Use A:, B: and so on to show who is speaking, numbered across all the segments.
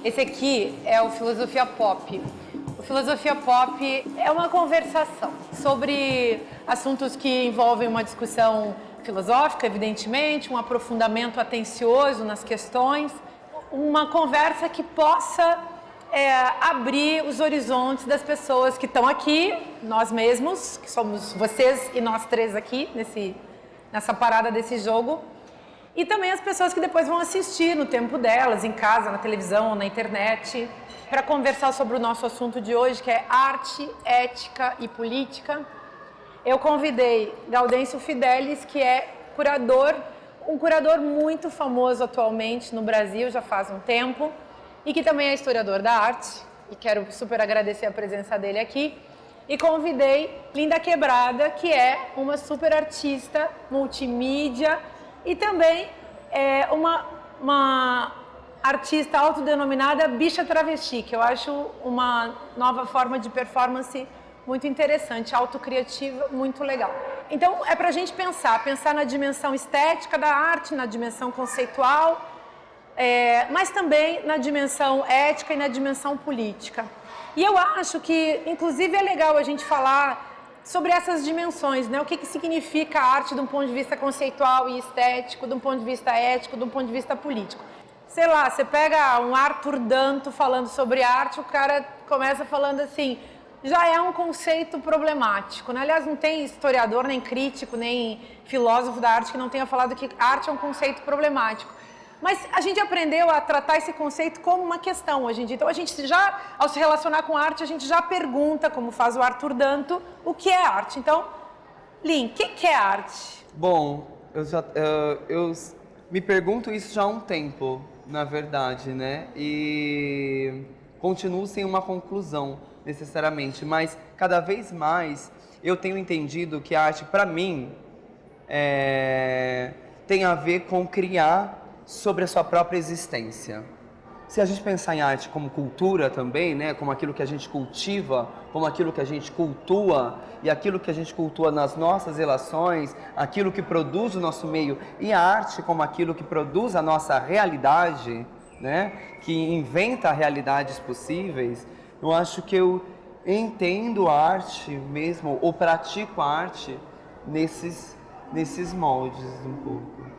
A: Esse aqui é o Filosofia Pop. O Filosofia Pop é uma conversação sobre assuntos que envolvem uma discussão filosófica, evidentemente, um aprofundamento atencioso nas questões, uma conversa que possa abrir os horizontes das pessoas que estão aqui, nós mesmos, que somos vocês e nós três aqui, nessa parada desse jogo, e também as pessoas que depois vão assistir no tempo delas, em casa, na televisão ou na internet, para conversar sobre o nosso assunto de hoje, que é arte, ética e política. Eu convidei Gaudêncio Fidelis, que é um curador muito famoso atualmente no Brasil, já faz um tempo, e que também é historiador da arte, e quero super agradecer a presença dele aqui. E convidei Linda Quebrada, que é uma super artista multimídia, e também é uma artista autodenominada bicha travesti, que eu acho uma nova forma de performance muito interessante, autocriativa, muito legal. Então é pra gente pensar na dimensão estética da arte, na dimensão conceitual, mas também na dimensão ética e na dimensão política. E eu acho que, inclusive, é legal a gente falar sobre essas dimensões, né? O que significa a arte de um ponto de vista conceitual e estético, de um ponto de vista ético, de um ponto de vista político. Sei lá, você pega um Arthur Danto falando sobre arte, o cara começa falando assim, já é um conceito problemático, né? Aliás, não tem historiador, nem crítico, nem filósofo da arte que não tenha falado que arte é um conceito problemático. Mas a gente aprendeu a tratar esse conceito como uma questão hoje em dia. Então, a gente já, ao se relacionar com arte, a gente já pergunta, como faz o Arthur Danto, o que é arte. Então, Lin, o que é arte?
B: Bom, eu me pergunto isso já há um tempo, na verdade, né? E continuo sem uma conclusão, necessariamente. Mas, cada vez mais, eu tenho entendido que a arte, para mim, tem a ver com criar sobre a sua própria existência. Se a gente pensar em arte como cultura também, né, como aquilo que a gente cultiva, como aquilo que a gente cultua, e aquilo que a gente cultua nas nossas relações, aquilo que produz o nosso meio, e a arte como aquilo que produz a nossa realidade, né, que inventa realidades possíveis, eu acho que eu entendo a arte mesmo, ou pratico a arte nesses moldes um pouco.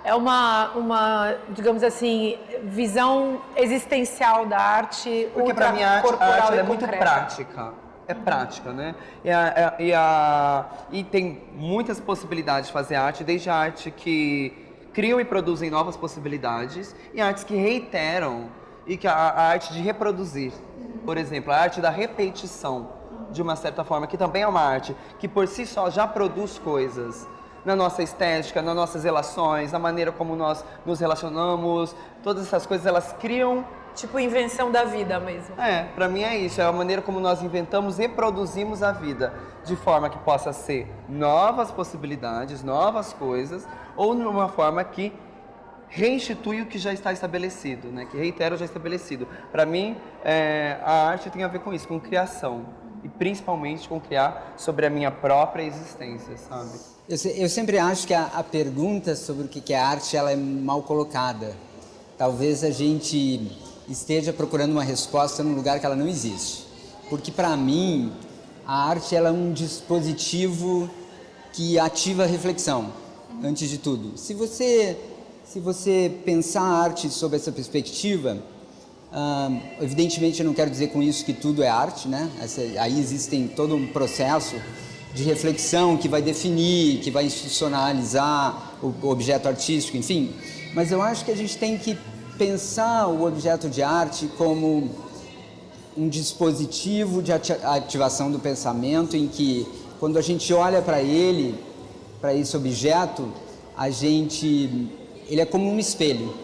A: É uma, digamos assim, visão existencial da arte.
B: Porque para mim a arte é muito prática. É prática, né? E tem muitas possibilidades de fazer arte, desde a arte que criam e produzem novas possibilidades, e artes que reiteram, e que a arte de reproduzir. Por exemplo, a arte da repetição, de uma certa forma, que também é uma arte que por si só já produz coisas. Na nossa estética, nas nossas relações, na maneira como nós nos relacionamos, todas essas coisas elas criam...
A: Tipo invenção da vida mesmo.
B: Pra mim é isso, é a maneira como nós inventamos e produzimos a vida, de forma que possa ser novas possibilidades, novas coisas, ou numa forma que reinstitui o que já está estabelecido, né? Que reitera o já estabelecido. Para mim, a arte tem a ver com isso, com criação, e principalmente com criar sobre a minha própria existência, sabe?
C: Eu sempre acho que a pergunta sobre o que é arte, ela é mal colocada. Talvez a gente esteja procurando uma resposta num lugar que ela não existe. Porque, para mim, a arte ela é um dispositivo que ativa a reflexão, antes de tudo. Se você pensar a arte sob essa perspectiva, evidentemente eu não quero dizer com isso que tudo é arte, né? Aí existem todo um processo de reflexão que vai definir, que vai institucionalizar o objeto artístico, enfim. Mas eu acho que a gente tem que pensar o objeto de arte como um dispositivo de ativação do pensamento, em que, quando a gente olha para esse objeto, ele é como um espelho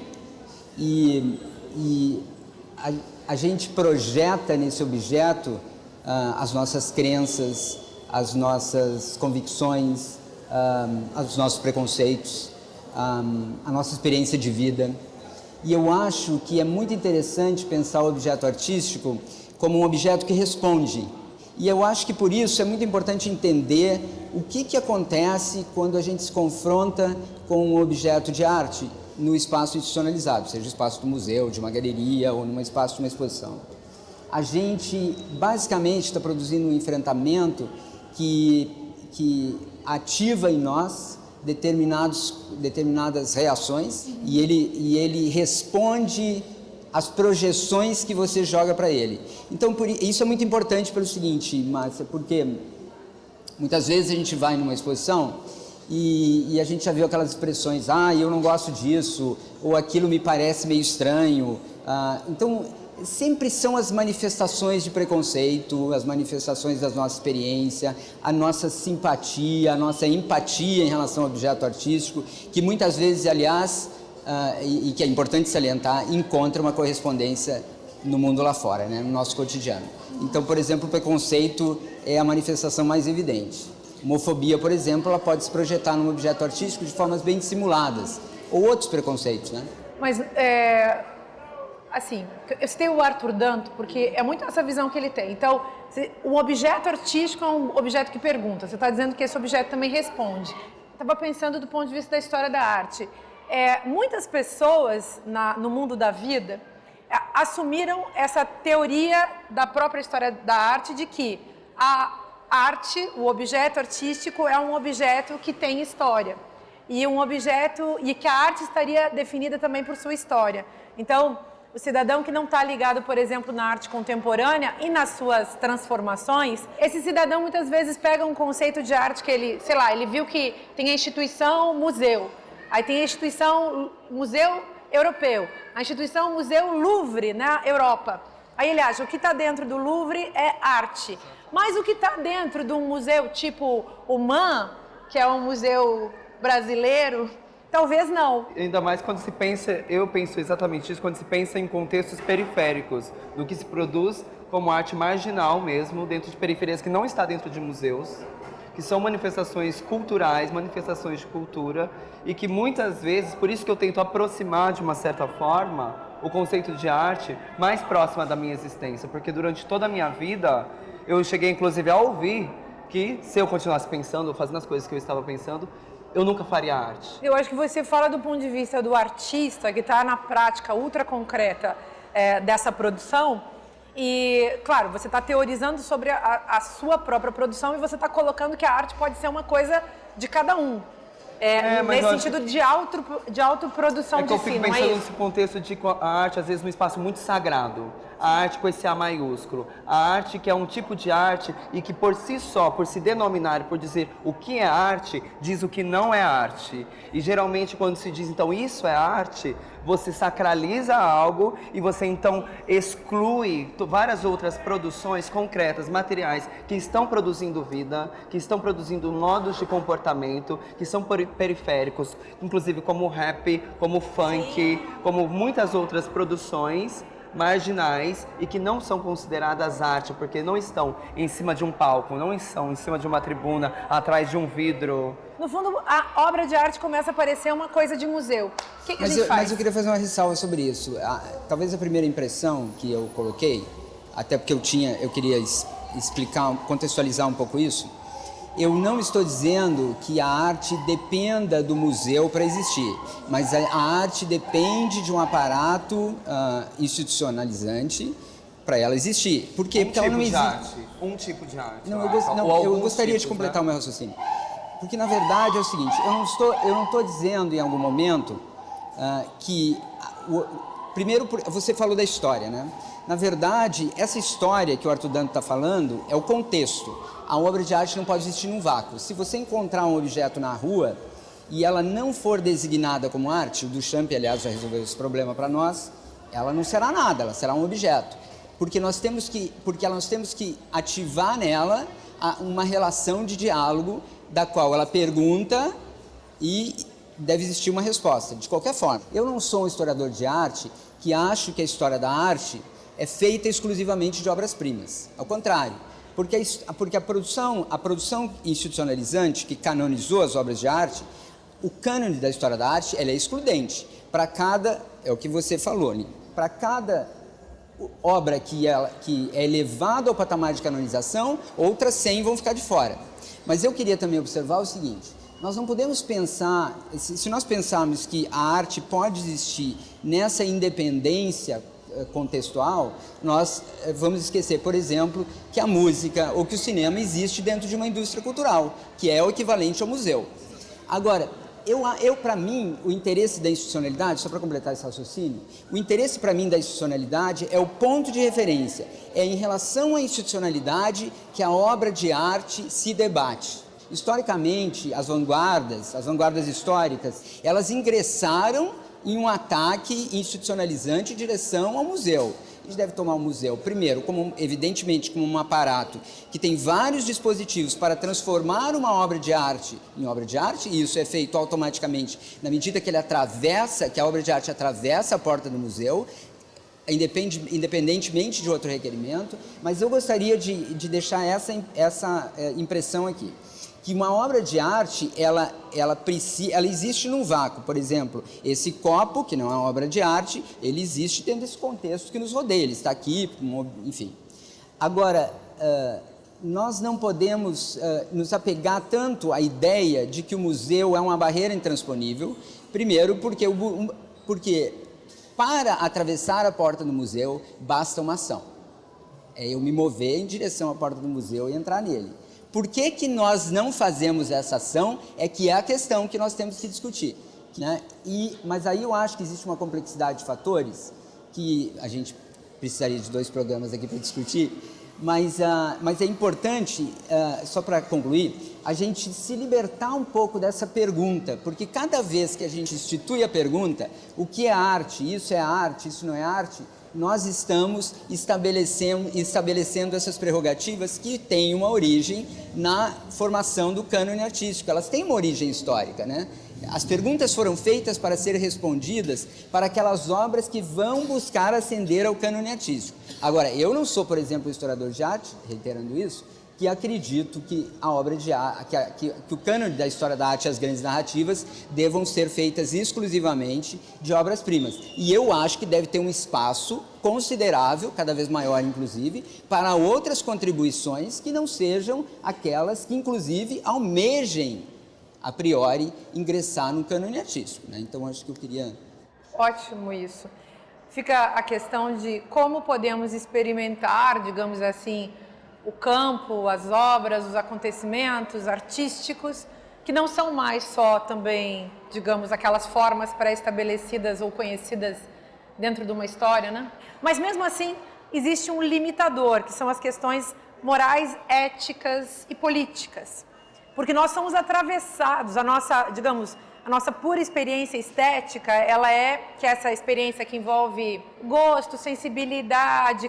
C: e a gente projeta nesse objeto as nossas crenças, as nossas convicções, os nossos preconceitos, a nossa experiência de vida. E eu acho que é muito interessante pensar o objeto artístico como um objeto que responde. E eu acho que por isso é muito importante entender o que acontece quando a gente se confronta com um objeto de arte no espaço institucionalizado, seja o espaço do museu, de uma galeria ou num espaço de uma exposição. A gente basicamente está produzindo um enfrentamento que ativa em nós determinadas reações e ele responde às projeções que você joga para ele. Então, isso é muito importante pelo seguinte, Márcia, porque muitas vezes a gente vai numa exposição e a gente já viu aquelas expressões, eu não gosto disso, ou aquilo me parece meio estranho. Então, sempre são as manifestações de preconceito, as manifestações da nossa experiência, a nossa simpatia, a nossa empatia em relação ao objeto artístico, que muitas vezes, aliás, e que é importante salientar, encontra uma correspondência no mundo lá fora, né, no nosso cotidiano. Então, por exemplo, o preconceito é a manifestação mais evidente. Homofobia, por exemplo, ela pode se projetar num objeto artístico de formas bem dissimuladas, ou outros preconceitos, né?
A: Mas, assim, eu citei o Arthur Danto porque é muito essa visão que ele tem. Então, o objeto artístico é um objeto que pergunta. Você está dizendo que esse objeto também responde. Estava pensando do ponto de vista da história da arte. Muitas pessoas no mundo da vida assumiram essa teoria da própria história da arte de que a arte, o objeto artístico é um objeto que tem história e que a arte estaria definida também por sua história. Então, o cidadão que não está ligado, por exemplo, na arte contemporânea e nas suas transformações, esse cidadão muitas vezes pega um conceito de arte que ele viu que tem a instituição museu, aí tem a instituição museu europeu, a instituição museu Louvre na Europa. Aí ele acha que o que está dentro do Louvre é arte, mas o que está dentro de um museu tipo o MAM, que é um museu brasileiro, talvez não.
B: Ainda mais quando se pensa, eu penso exatamente isso, quando se pensa em contextos periféricos, do que se produz como arte marginal mesmo, dentro de periferias que não está dentro de museus, que são manifestações culturais, manifestações de cultura, e que muitas vezes, por isso que eu tento aproximar de uma certa forma o conceito de arte mais próxima da minha existência, porque durante toda a minha vida eu cheguei inclusive a ouvir que se eu continuasse pensando, ou fazendo as coisas que eu estava pensando, eu nunca faria arte.
A: Eu acho que você fala do ponto de vista do artista que está na prática ultra concreta dessa produção e, claro, você está teorizando sobre a sua própria produção e você está colocando que a arte pode ser uma coisa de cada um. Nesse sentido de autoprodução de si, não é isso?
B: Eu fico pensando nesse contexto de a arte, às vezes, num espaço muito sagrado. A arte com esse A maiúsculo. A arte que é um tipo de arte e que por si só, por se denominar, por dizer o que é arte, diz o que não é arte. E geralmente quando se diz, então, isso é arte, você sacraliza algo e você então exclui várias outras produções concretas, materiais, que estão produzindo vida, que estão produzindo modos de comportamento, que são periféricos, inclusive como o rap, como o funk, como muitas outras produções marginais e que não são consideradas arte, porque não estão em cima de um palco, não estão em cima de uma tribuna, atrás de um vidro.
A: No fundo, a obra de arte começa a parecer uma coisa de museu. O que a gente faz?
C: Mas eu queria fazer uma ressalva sobre isso. Talvez a primeira impressão que eu coloquei, até porque eu queria explicar, contextualizar um pouco isso. Eu não estou dizendo que a arte dependa do museu para existir, mas a arte depende de um aparato institucionalizante para ela existir. Por quê? Porque ela não existe.
B: Um tipo de arte.
C: Eu gostaria de completar o meu raciocínio. Porque, na verdade, é o seguinte, eu não estou dizendo em algum momento que... Primeiro, você falou da história, né? Na verdade, essa história que o Arthur Danto está falando é o contexto. A obra de arte não pode existir num vácuo. Se você encontrar um objeto na rua e ela não for designada como arte, o Duchamp, aliás, já resolveu esse problema para nós, ela não será nada, ela será um objeto. Porque nós temos que ativar nela uma relação de diálogo da qual ela pergunta e deve existir uma resposta, de qualquer forma. Eu não sou um historiador de arte que acho que a história da arte é feita exclusivamente de obras-primas. Ao contrário, porque a produção institucionalizante que canonizou as obras de arte, o cânone da história da arte, ela é excludente. Para cada, é o que você falou, né? Para cada obra que é elevada ao patamar de canonização, outras 100 vão ficar de fora. Mas eu queria também observar o seguinte: nós não podemos pensar, se nós pensarmos que a arte pode existir nessa independência contextual, nós vamos esquecer, por exemplo, que a música ou que o cinema existe dentro de uma indústria cultural, que é o equivalente ao museu. Agora, para mim, o interesse da institucionalidade, só para completar esse raciocínio, o interesse para mim da institucionalidade é o ponto de referência, é em relação à institucionalidade que a obra de arte se debate. Historicamente, as vanguardas históricas, elas ingressaram em um ataque institucionalizante em direção ao museu. A gente deve tomar o museu, primeiro, evidentemente, como um aparato que tem vários dispositivos para transformar uma obra de arte em obra de arte, e isso é feito automaticamente na medida que que a obra de arte atravessa a porta do museu, independentemente de outro requerimento. Mas eu gostaria de deixar essa impressão aqui, que uma obra de arte, ela existe num vácuo. Por exemplo, esse copo, que não é uma obra de arte, ele existe dentro desse contexto que nos rodeia, ele está aqui, enfim. Agora, nós não podemos nos apegar tanto à ideia de que o museu é uma barreira intransponível, primeiro porque para atravessar a porta do museu basta uma ação. É eu me mover em direção à porta do museu e entrar nele. Por que nós não fazemos essa ação é que é a questão que nós temos que discutir, né? Mas aí eu acho que existe uma complexidade de fatores que a gente precisaria de 2 programas aqui para discutir, mas é importante, só para concluir, a gente se libertar um pouco dessa pergunta, porque cada vez que a gente institui a pergunta, o que é arte, isso é arte, isso não é arte, nós estamos estabelecendo essas prerrogativas que têm uma origem na formação do cânone artístico. Elas têm uma origem histórica, né? As perguntas foram feitas para serem respondidas para aquelas obras que vão buscar ascender ao cânone artístico. Agora, eu não sou, por exemplo, historiador de arte, reiterando isso, que acredito que a obra de arte, que o cânone da história da arte e as grandes narrativas devam ser feitas exclusivamente de obras-primas. E eu acho que deve ter um espaço considerável, cada vez maior inclusive, para outras contribuições que não sejam aquelas que inclusive almejem, a priori, ingressar no cânone artístico, né? Então, acho que eu queria...
A: Ótimo isso. Fica a questão de como podemos experimentar, digamos assim, o campo, as obras, os acontecimentos artísticos, que não são mais só também, digamos, aquelas formas pré-estabelecidas ou conhecidas dentro de uma história, né? Mas mesmo assim, existe um limitador, que são as questões morais, éticas e políticas. Porque nós somos atravessados, a nossa pura experiência estética, que é essa experiência que envolve gosto, sensibilidade,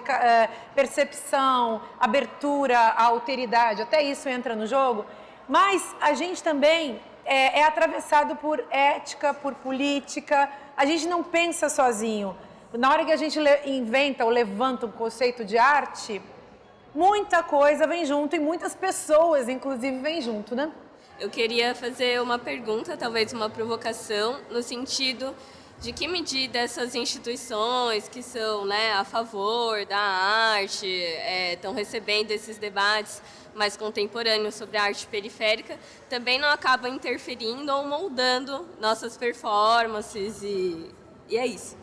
A: percepção, abertura à alteridade, até isso entra no jogo, mas a gente também é atravessado por ética, por política, a gente não pensa sozinho. Na hora que a gente inventa ou levanta um conceito de arte, muita coisa vem junto e muitas pessoas, inclusive, vêm junto, né?
D: Eu queria fazer uma pergunta, talvez uma provocação, no sentido de que medida essas instituições que são, né, a favor da arte, estão recebendo esses debates mais contemporâneos sobre a arte periférica, também não acabam interferindo ou moldando nossas performances e é isso.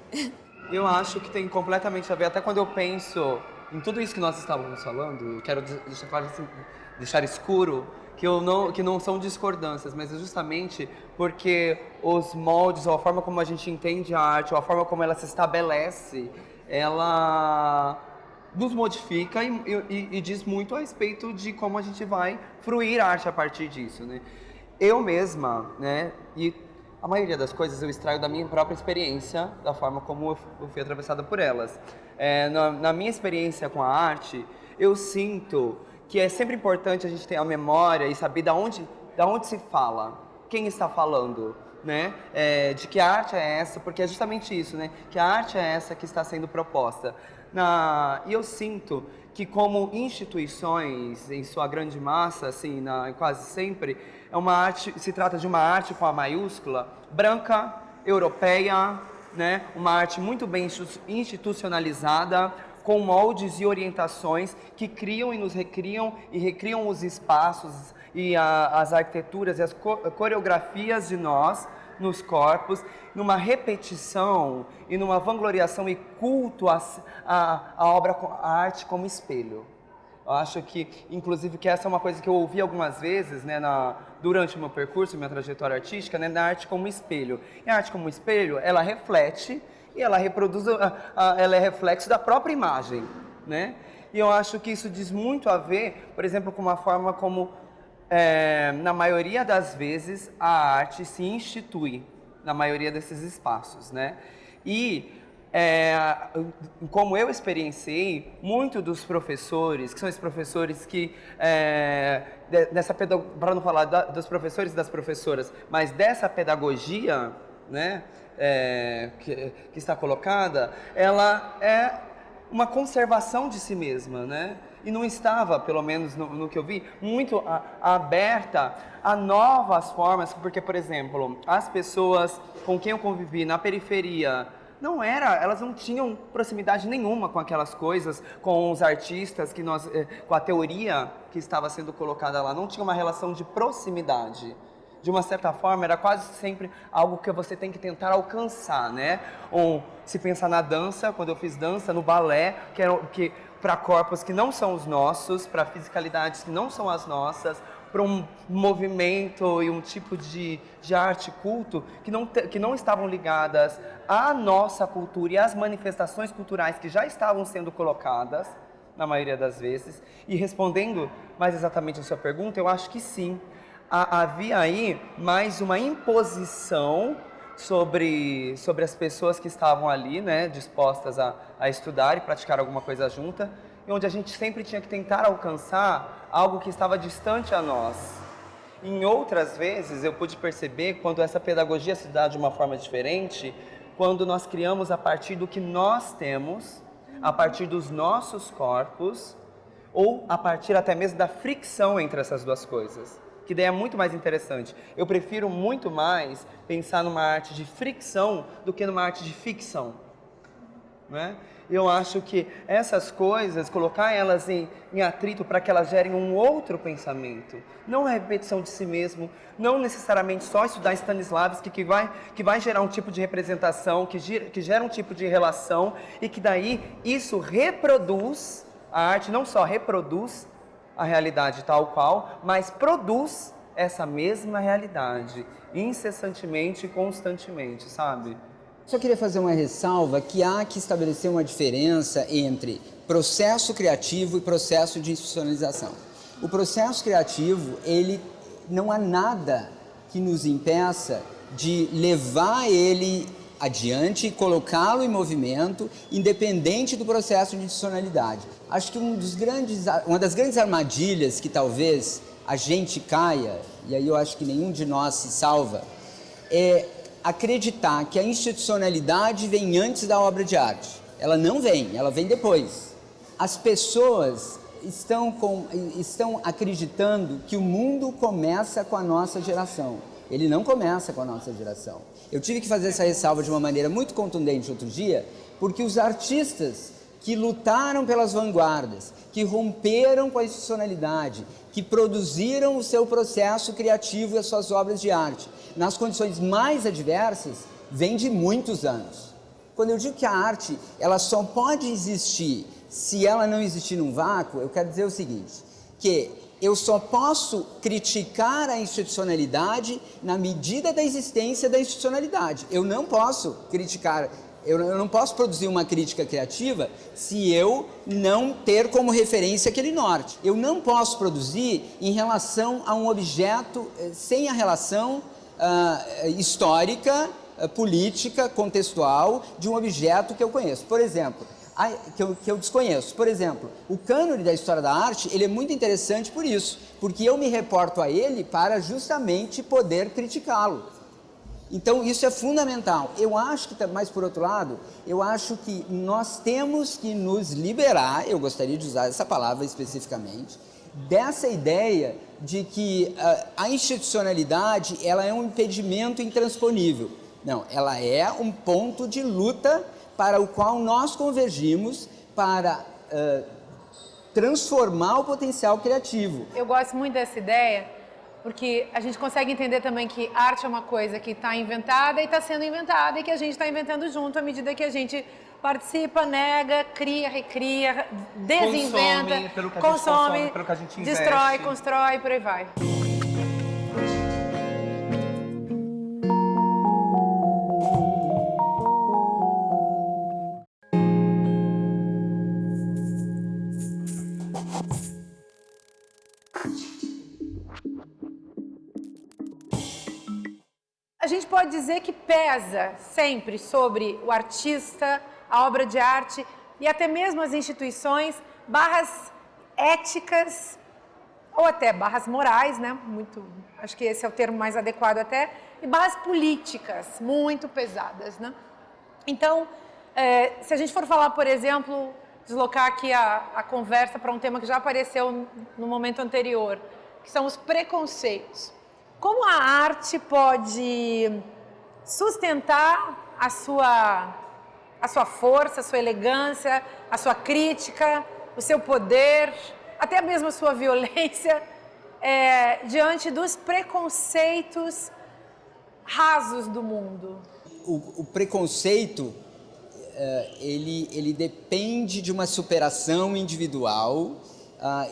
B: Eu acho que tem completamente a ver, até quando eu penso em tudo isso que nós estávamos falando, eu quero deixar escuro que não são discordâncias, mas é justamente porque os moldes, ou a forma como a gente entende a arte, ou a forma como ela se estabelece, ela nos modifica e diz muito a respeito de como a gente vai fruir a arte a partir disso, né? Eu mesma, né, e a maioria das coisas eu extraio da minha própria experiência, da forma como eu fui atravessada por elas. Na minha experiência com a arte, eu sinto que é sempre importante a gente ter a memória e saber da onde se fala, quem está falando, né, de que a arte é essa, porque é justamente isso, né, que a arte é essa que está sendo proposta. E eu sinto que como instituições, em sua grande massa, assim, quase sempre, se trata de uma arte com a maiúscula, branca, europeia, né, uma arte muito bem institucionalizada, com moldes e orientações que criam e nos recriam e recriam os espaços e as arquiteturas e as coreografias de nós nos corpos, numa repetição e numa vangloriação e culto à obra, à arte como espelho. Eu acho que, inclusive, que essa é uma coisa que eu ouvi algumas vezes, né, durante o meu percurso, minha trajetória artística, né, na arte como espelho. E a arte como espelho, ela reflete e ela reproduz, ela é reflexo da própria imagem, né? E eu acho que isso diz muito a ver, por exemplo, com uma forma como, na maioria das vezes, a arte se institui na maioria desses espaços, né? E como eu experienciei, muito dos professores, que são esses professores que, para não falar dos professores e das professoras, mas dessa pedagogia, né, que está colocada, ela é uma conservação de si mesma, né? E não estava, pelo menos no que eu vi, muito aberta a novas formas, porque, por exemplo, as pessoas com quem eu convivi na periferia, elas não tinham proximidade nenhuma com aquelas coisas, com os artistas, com a teoria que estava sendo colocada lá, não tinha uma relação de proximidade. De uma certa forma, era quase sempre algo que você tem que tentar alcançar, né? Ou se pensar na dança, quando eu fiz dança, no balé, que para corpos que não são os nossos, para fisicalidades que não são as nossas, para um movimento e um tipo de arte culto que não estavam ligadas à nossa cultura e às manifestações culturais que já estavam sendo colocadas, na maioria das vezes. E respondendo mais exatamente a sua pergunta, eu acho que sim. Havia aí mais uma imposição sobre as pessoas que estavam ali, né, dispostas a estudar e praticar alguma coisa junta, e onde a gente sempre tinha que tentar alcançar algo que estava distante a nós. Em outras vezes, eu pude perceber quando essa pedagogia se dá de uma forma diferente, quando nós criamos a partir do que nós temos, a partir dos nossos corpos, ou a partir até mesmo da fricção entre essas duas coisas. Que daí é muito mais interessante. Eu prefiro muito mais pensar numa arte de fricção do que numa arte de ficção, né? Eu acho que essas coisas, colocar elas em atrito para que elas gerem um outro pensamento, não a repetição de si mesmo, não necessariamente só estudar Stanislavski que vai gerar um tipo de representação, que gera um tipo de relação e que daí isso reproduz, a arte não só reproduz a realidade tal qual, mas produz essa mesma realidade, incessantemente e constantemente, sabe?
C: Só queria fazer uma ressalva que há que estabelecer uma diferença entre processo criativo e processo de institucionalização. O processo criativo, não há nada que nos impeça de levar ele adiante e colocá-lo em movimento, independente do processo de institucionalidade. Acho que uma das grandes armadilhas que talvez a gente caia, e aí eu acho que nenhum de nós se salva, é acreditar que a institucionalidade vem antes da obra de arte. Ela não vem, ela vem depois. As pessoas estão acreditando que o mundo começa com a nossa geração. Ele não começa com a nossa geração. Eu tive que fazer essa ressalva de uma maneira muito contundente outro dia, porque os artistas que lutaram pelas vanguardas, que romperam com a institucionalidade, que produziram o seu processo criativo e as suas obras de arte, nas condições mais adversas, vem de muitos anos. Quando eu digo que a arte ela só pode existir se ela não existir num vácuo, eu quero dizer o seguinte, que eu só posso criticar a institucionalidade na medida da existência da institucionalidade. Eu não posso produzir uma crítica criativa se eu não ter como referência aquele norte. Eu não posso produzir em relação a um objeto sem a relação histórica, política, contextual de um objeto que eu conheço. Por exemplo, que eu desconheço. Por exemplo, o cânone da história da arte, ele é muito interessante por isso, porque eu me reporto a ele para justamente poder criticá-lo. Então, isso é fundamental. Eu acho que, mas por outro lado, eu acho que nós temos que nos liberar, eu gostaria de usar essa palavra especificamente, dessa ideia de que a institucionalidade ela é um impedimento intransponível. Não, ela é um ponto de luta para o qual nós convergimos para transformar o potencial criativo.
A: Eu gosto muito dessa ideia, porque a gente consegue entender também que arte é uma coisa que está inventada e está sendo inventada e que a gente está inventando junto à medida que a gente participa, nega, cria, recria, desinventa,
B: consome, pelo que a gente consome, pelo que a gente investe.
A: Destrói, constrói, por aí vai. A gente pode dizer que pesa sempre sobre o artista, a obra de arte e até mesmo as instituições, barras éticas ou até barras morais, né? Acho que esse é o termo mais adequado até, e barras políticas muito pesadas, né? Então, se a gente for falar, por exemplo, deslocar aqui a conversa para um tema que já apareceu no momento anterior, que são os preconceitos. Como a arte pode sustentar a sua força, a sua elegância, a sua crítica, o seu poder, até mesmo a sua violência, diante dos preconceitos rasos do mundo?
C: O preconceito, ele depende de uma superação individual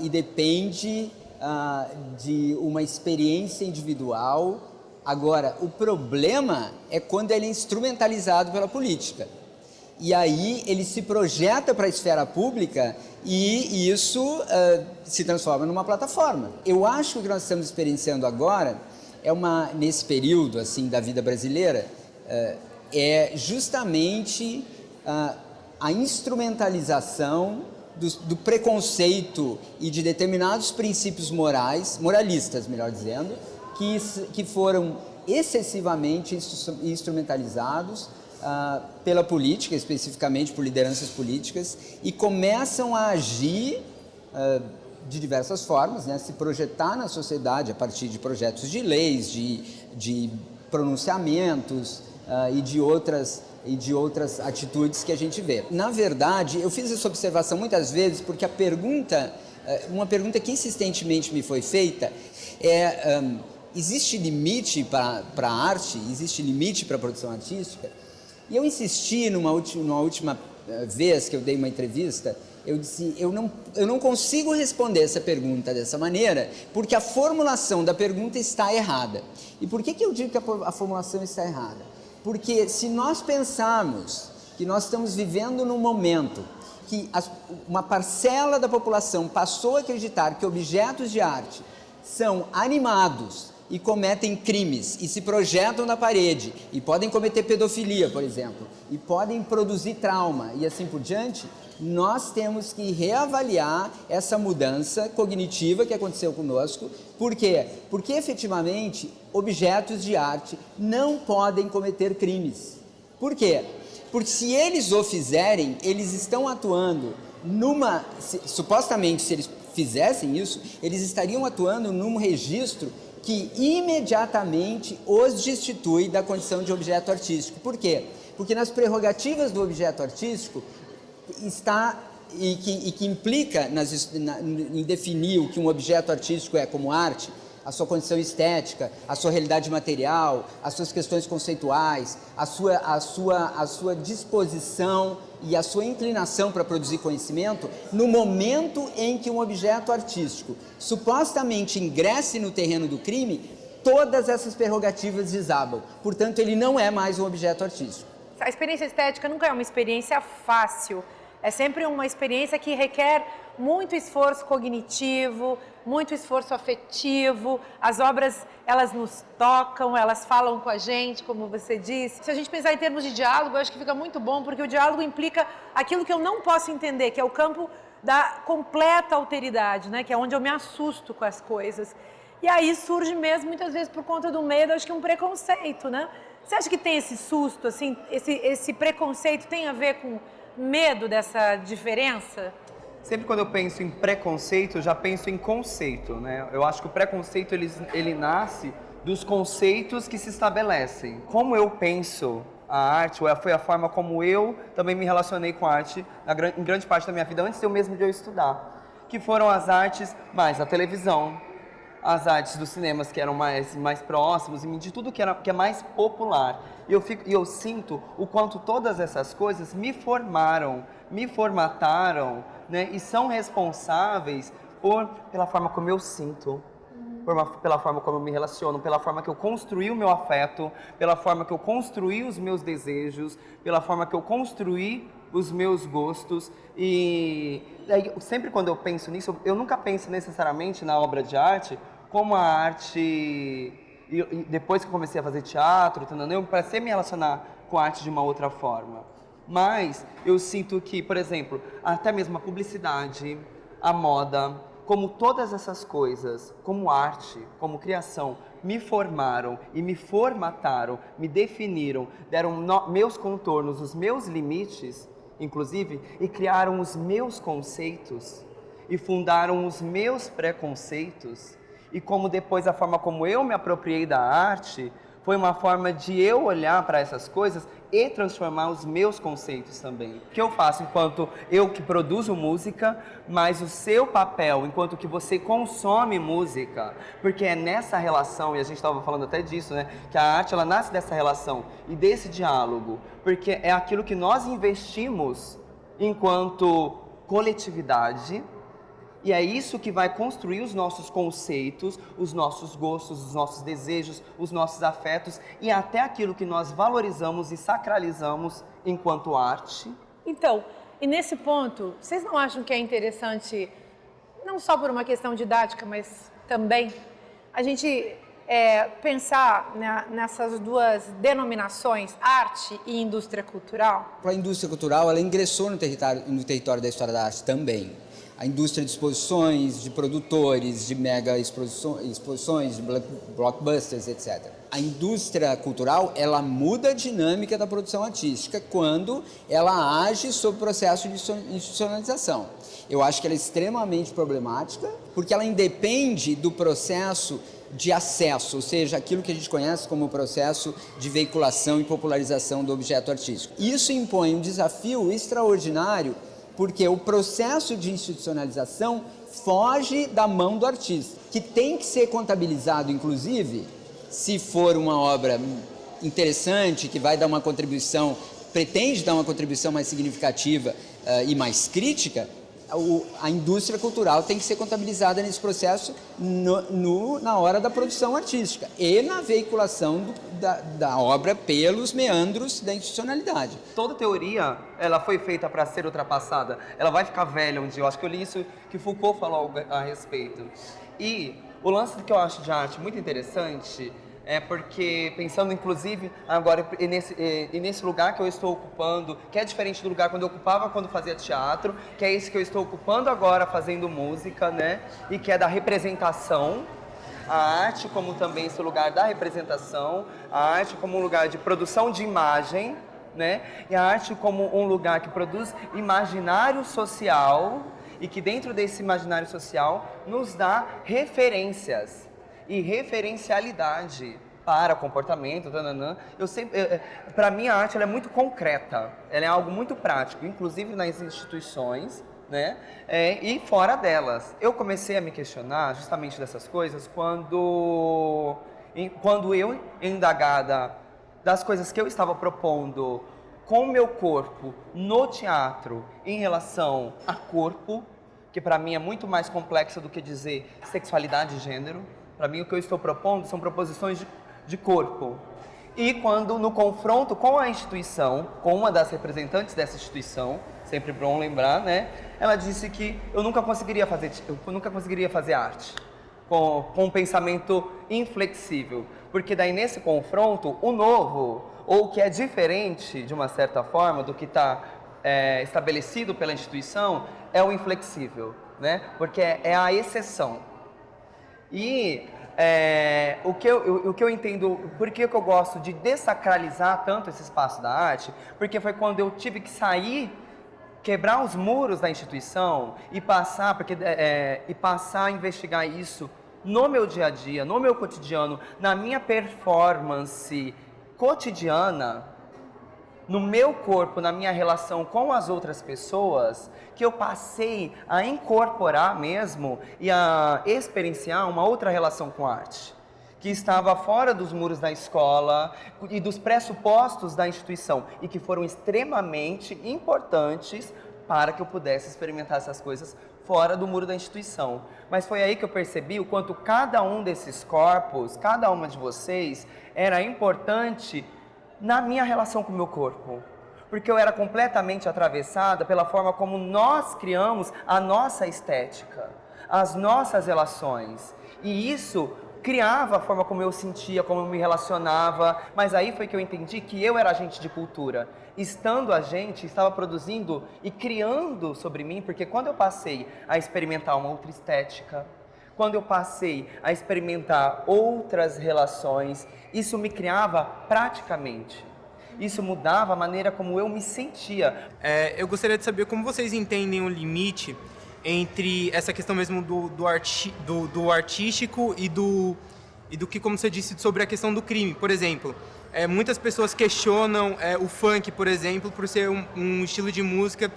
C: e depende de uma experiência individual. Agora, o problema é quando ele é instrumentalizado pela política. E aí ele se projeta para a esfera pública e isso se transforma numa plataforma. Eu acho que o que nós estamos experienciando agora nesse período assim da vida brasileira, é justamente a instrumentalização do preconceito e de determinados princípios moralistas, melhor dizendo, que foram excessivamente instrumentalizados pela política, especificamente por lideranças políticas, e começam a agir de diversas formas, né, se projetar na sociedade a partir de projetos de leis, de pronunciamentos e de outras atitudes que a gente vê. Na verdade, eu fiz essa observação muitas vezes porque uma pergunta que insistentemente me foi feita existe limite para a arte? Existe limite para a produção artística? E eu insisti numa última vez que eu dei uma entrevista, eu disse, eu não consigo responder essa pergunta dessa maneira, porque a formulação da pergunta está errada. E por que eu digo que a formulação está errada? Porque se nós pensarmos que nós estamos vivendo num momento que uma parcela da população passou a acreditar que objetos de arte são animados e cometem crimes e se projetam na parede e podem cometer pedofilia, por exemplo, e podem produzir trauma e assim por diante, nós temos que reavaliar essa mudança cognitiva que aconteceu conosco. Por quê? Porque efetivamente objetos de arte não podem cometer crimes. Por quê? Porque se eles o fizerem, eles estão atuando supostamente, se eles fizessem isso, eles estariam atuando num registro que imediatamente os destitui da condição de objeto artístico. Por quê? Porque nas prerrogativas do objeto artístico está, e que implica em definir o que um objeto artístico é como arte, a sua condição estética, a sua realidade material, as suas questões conceituais, a sua disposição e a sua inclinação para produzir conhecimento, no momento em que um objeto artístico supostamente ingresse no terreno do crime, todas essas prerrogativas desabam. Portanto, ele não é mais um objeto artístico.
A: A experiência estética nunca é uma experiência fácil. É sempre uma experiência que requer muito esforço cognitivo, muito esforço afetivo. As obras, elas nos tocam, elas falam com a gente, como você disse. Se a gente pensar em termos de diálogo, eu acho que fica muito bom, porque o diálogo implica aquilo que eu não posso entender, que é o campo da completa alteridade, né? Que é onde eu me assusto com as coisas. E aí surge mesmo, muitas vezes, por conta do medo, acho que um preconceito, né? Você acha que tem esse susto, assim, esse preconceito tem a ver com medo dessa diferença?
B: Sempre quando eu penso em preconceito, eu já penso em conceito, né? Eu acho que o preconceito, ele nasce dos conceitos que se estabelecem. Como eu penso a arte, foi a forma como eu também me relacionei com a arte em grande parte da minha vida, antes de eu estudar. Que foram as artes mais da televisão, as artes dos cinemas que eram mais próximos, de tudo que é mais popular. E eu sinto o quanto todas essas coisas me formaram, me formataram, né? E são responsáveis pela forma como eu sinto, pela forma como eu me relaciono, pela forma que eu construí o meu afeto, pela forma que eu construí os meus desejos, pela forma que eu construí os meus gostos. E sempre quando eu penso nisso, eu nunca penso necessariamente na obra de arte como a arte. E depois que eu comecei a fazer teatro, eu comecei a me relacionar com a arte de uma outra forma. Mas eu sinto que, por exemplo, até mesmo a publicidade, a moda, como todas essas coisas, como arte, como criação, me formaram e me formataram, me definiram, deram meus contornos, os meus limites, inclusive, e criaram os meus conceitos e fundaram os meus preconceitos. E como depois a forma como eu me apropriei da arte foi uma forma de eu olhar para essas coisas e transformar os meus conceitos também. O que eu faço enquanto eu que produzo música, mas o seu papel enquanto que você consome música, porque é nessa relação, e a gente estava falando até disso, né, que a arte ela nasce dessa relação e desse diálogo, porque é aquilo que nós investimos enquanto coletividade. E é isso que vai construir os nossos conceitos, os nossos gostos, os nossos desejos, os nossos afetos e até aquilo que nós valorizamos e sacralizamos enquanto arte.
A: Então, e nesse ponto, vocês não acham que é interessante, não só por uma questão didática, mas também, a gente pensar nessas duas denominações, arte e indústria cultural?
C: A indústria cultural, ela ingressou no território da história da arte também. A indústria de exposições, de produtores, de mega exposições, de blockbusters, etc. A indústria cultural, ela muda a dinâmica da produção artística quando ela age sob o processo de institucionalização. Eu acho que ela é extremamente problemática, porque ela independe do processo de acesso, ou seja, aquilo que a gente conhece como o processo de veiculação e popularização do objeto artístico. Isso impõe um desafio extraordinário, porque o processo de institucionalização foge da mão do artista, que tem que ser contabilizado, inclusive, se for uma obra interessante, que vai dar uma contribuição, pretende dar uma contribuição mais significativa e mais crítica, a indústria cultural tem que ser contabilizada nesse processo na hora da produção artística e na veiculação da obra pelos meandros da institucionalidade.
B: Toda teoria, ela foi feita para ser ultrapassada. Ela vai ficar velha um dia. Eu acho que eu li isso que Foucault falou a respeito. E o lance que eu acho de arte muito interessante é porque, pensando inclusive agora nesse lugar que eu estou ocupando, que é diferente do lugar quando eu ocupava quando fazia teatro, que é esse que eu estou ocupando agora fazendo música, né? E que é da representação. A arte como também esse lugar da representação, a arte como um lugar de produção de imagem, né? E a arte como um lugar que produz imaginário social e que dentro desse imaginário social nos dá referências e referencialidade para comportamento, para mim a arte ela é muito concreta, ela é algo muito prático, inclusive nas instituições, né? E fora delas. Eu comecei a me questionar justamente dessas coisas quando eu, indagada das coisas que eu estava propondo com o meu corpo no teatro em relação a corpo, que para mim é muito mais complexo do que dizer sexualidade e gênero. Para mim, o que eu estou propondo são proposições de corpo. E quando, no confronto com a instituição, com uma das representantes dessa instituição, sempre bom lembrar, né? Ela disse que eu nunca conseguiria fazer arte com um pensamento inflexível. Porque daí, nesse confronto, o novo, ou o que é diferente, de uma certa forma, do que está estabelecido pela instituição, é o inflexível, né? Porque é a exceção. E O que eu entendo, por que eu gosto de dessacralizar tanto esse espaço da arte, porque foi quando eu tive que sair, quebrar os muros da instituição e passar a investigar isso no meu dia a dia, no meu cotidiano, na minha performance cotidiana, no meu corpo, na minha relação com as outras pessoas, que eu passei a incorporar mesmo e a experienciar uma outra relação com a arte, que estava fora dos muros da escola e dos pressupostos da instituição, e que foram extremamente importantes para que eu pudesse experimentar essas coisas fora do muro da instituição. Mas foi aí que eu percebi o quanto cada um desses corpos, cada uma de vocês, era importante na minha relação com o meu corpo, porque eu era completamente atravessada pela forma como nós criamos a nossa estética, as nossas relações, e isso criava a forma como eu sentia, como eu me relacionava. Mas aí foi que eu entendi que eu era agente de cultura, estando agente, estava produzindo e criando sobre mim, porque quando eu passei a experimentar uma outra estética, quando eu passei a experimentar outras relações, isso me criava praticamente. Isso mudava a maneira como eu me sentia.
E: Eu gostaria de saber como vocês entendem o limite entre essa questão mesmo do artístico e do que, como você disse, sobre a questão do crime. Por exemplo, muitas pessoas questionam o funk, por exemplo, por ser um estilo de música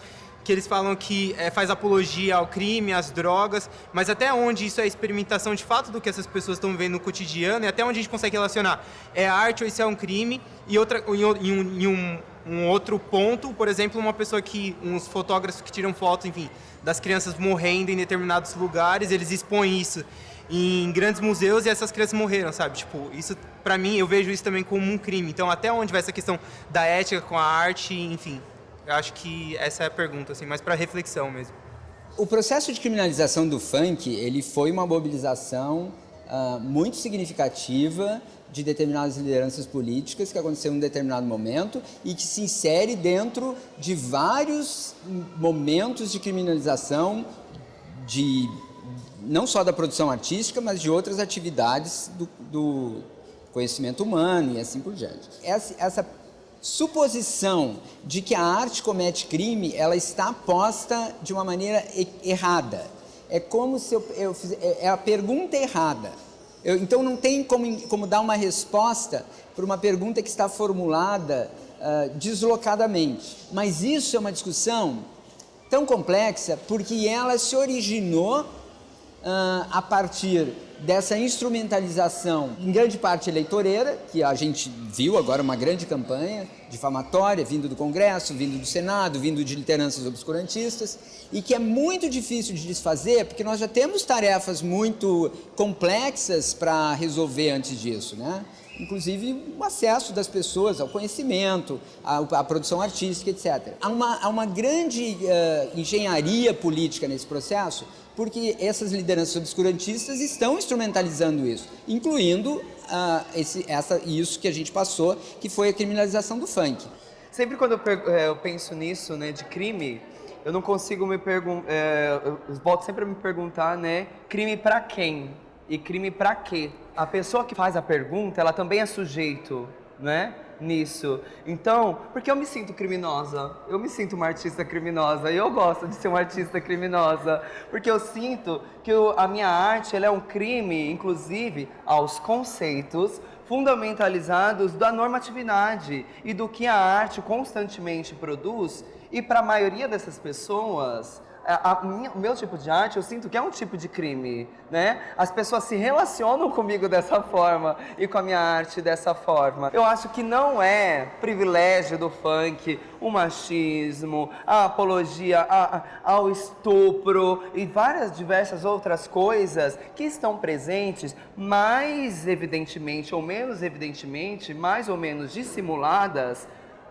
E: que eles falam que faz apologia ao crime, às drogas, mas até onde isso é experimentação de fato do que essas pessoas estão vivendo no cotidiano, e até onde a gente consegue relacionar arte ou isso é um crime, e um outro ponto, por exemplo, uns fotógrafos que tiram fotos, enfim, das crianças morrendo em determinados lugares, eles expõem isso em grandes museus e essas crianças morreram, sabe? Tipo, isso, pra mim, eu vejo isso também como um crime. Então, até onde vai essa questão da ética com a arte, enfim. Eu acho que essa é a pergunta, assim, mais para reflexão mesmo.
C: O processo de criminalização do funk, ele foi uma mobilização muito significativa de determinadas lideranças políticas que aconteceu em um determinado momento e que se insere dentro de vários momentos de criminalização não só da produção artística, mas de outras atividades do conhecimento humano e assim por diante. Essa suposição de que a arte comete crime, ela está posta de uma maneira errada. É como se é a pergunta errada. Então não tem como dar uma resposta para uma pergunta que está formulada deslocadamente. Mas isso é uma discussão tão complexa porque ela se originou a partir dessa instrumentalização, em grande parte eleitoreira, que a gente viu agora uma grande campanha difamatória, vindo do Congresso, vindo do Senado, vindo de lideranças obscurantistas, e que é muito difícil de desfazer, porque nós já temos tarefas muito complexas para resolver antes disso, né? Inclusive o acesso das pessoas ao conhecimento, à produção artística, etc. Há uma grande engenharia política nesse processo, porque essas lideranças obscurantistas estão instrumentalizando isso, incluindo isso que a gente passou, que foi a criminalização do funk.
B: Sempre quando eu penso nisso, né, de crime, eu não consigo eu volto sempre a me perguntar, né, crime pra quem e crime pra quê? A pessoa que faz a pergunta, ela também é sujeito, né, nisso. Então, porque eu me sinto criminosa, eu me sinto uma artista criminosa, e eu gosto de ser uma artista criminosa, porque eu sinto que a minha arte, ela é um crime, inclusive, aos conceitos fundamentalizados da normatividade e do que a arte constantemente produz, e para a maioria dessas pessoas, o meu tipo de arte, eu sinto que é um tipo de crime, né? As pessoas se relacionam comigo dessa forma e com a minha arte dessa forma. Eu acho que não é privilégio do funk o machismo, a apologia ao estupro e diversas outras coisas que estão presentes, mais evidentemente ou menos evidentemente, mais ou menos dissimuladas,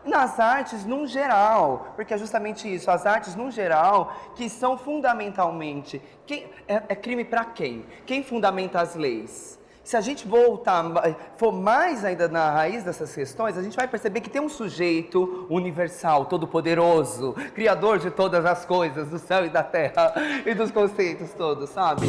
B: nas artes num geral, porque é justamente isso, as artes num geral, que são fundamentalmente, é crime para quem? Quem fundamenta as leis? Se a gente for mais ainda na raiz dessas questões, a gente vai perceber que tem um sujeito universal, todo-poderoso, criador de todas as coisas, do céu e da terra, e dos conceitos todos, sabe?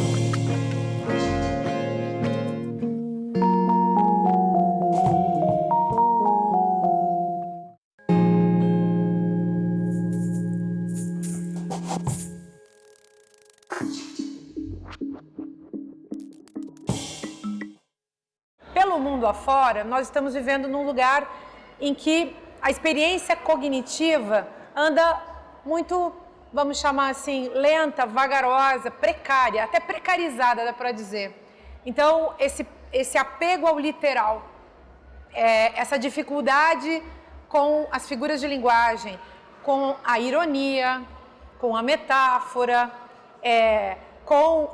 A: mundo afora, nós estamos vivendo num lugar em que a experiência cognitiva anda muito, vamos chamar assim, lenta, vagarosa, precária, até precarizada, dá para dizer. Então, esse apego ao literal, essa dificuldade com as figuras de linguagem, com a ironia, com a metáfora, com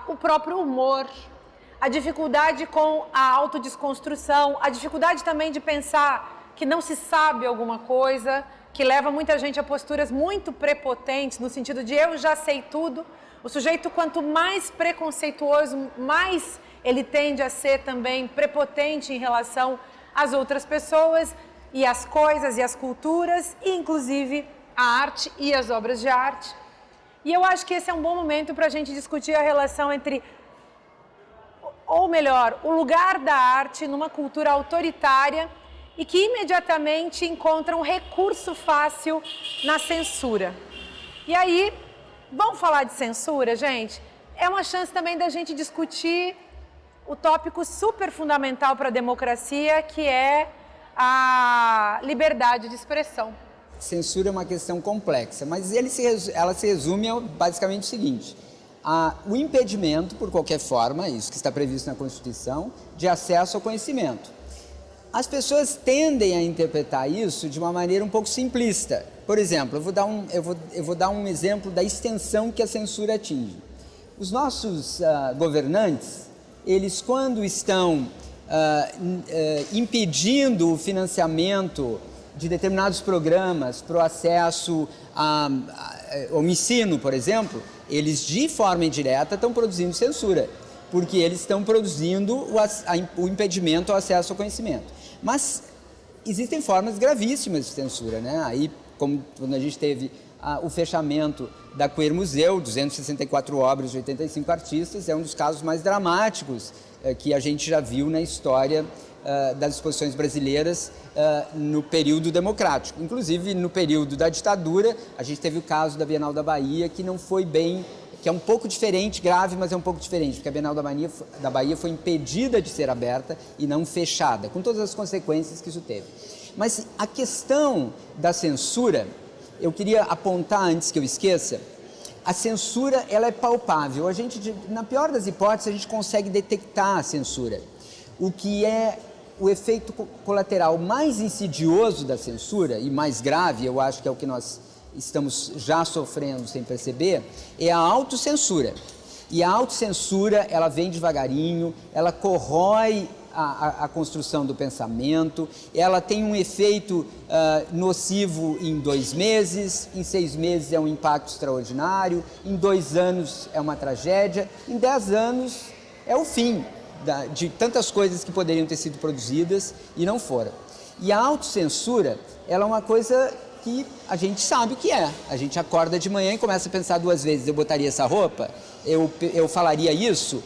A: o próprio humor, a dificuldade com a autodesconstrução, a dificuldade também de pensar que não se sabe alguma coisa, que leva muita gente a posturas muito prepotentes, no sentido de eu já sei tudo. O sujeito, quanto mais preconceituoso, mais ele tende a ser também prepotente em relação às outras pessoas e às coisas e às culturas, e inclusive a arte e as obras de arte. E eu acho que esse é um bom momento para a gente discutir a relação entre, ou melhor, o lugar da arte numa cultura autoritária e que imediatamente encontra um recurso fácil na censura. E aí, vamos falar de censura, gente? É uma chance também da gente discutir o tópico super fundamental para a democracia, que é a liberdade de expressão.
C: Censura é uma questão complexa, mas ela se resume a basicamente o seguinte: o impedimento, por qualquer forma, isso que está previsto na Constituição, de acesso ao conhecimento. As pessoas tendem a interpretar isso de uma maneira um pouco simplista. Por exemplo, eu vou dar um exemplo da extensão que a censura atinge. Os nossos governantes, eles quando estão impedindo o financiamento de determinados programas para o acesso ao ensino, por exemplo, eles de forma indireta estão produzindo censura, porque eles estão produzindo o impedimento ao acesso ao conhecimento. Mas existem formas gravíssimas de censura, né? Aí, como quando a gente teve o fechamento da Queer Museu, 264 obras de 85 artistas, é um dos casos mais dramáticos que a gente já viu na história das exposições brasileiras no período democrático. Inclusive, no período da ditadura, a gente teve o caso da Bienal da Bahia, que não foi bem, que é um pouco diferente, grave, mas é um pouco diferente, porque a Bienal da Bahia foi impedida de ser aberta e não fechada, com todas as consequências que isso teve. Mas a questão da censura, eu queria apontar antes que eu esqueça, a censura ela é palpável. Na pior das hipóteses, a gente consegue detectar a censura. O que é o efeito colateral mais insidioso da censura e mais grave, eu acho que é o que nós estamos já sofrendo sem perceber, é a autocensura. E a autocensura, ela vem devagarinho, ela corrói a construção do pensamento, ela tem um efeito nocivo em 2 meses, em 6 meses é um impacto extraordinário, em 2 anos é uma tragédia, em 10 anos é o fim de tantas coisas que poderiam ter sido produzidas e não foram. E a autocensura, ela é uma coisa que a gente sabe o que é. A gente acorda de manhã e começa a pensar 2 vezes: eu botaria essa roupa? Eu falaria isso?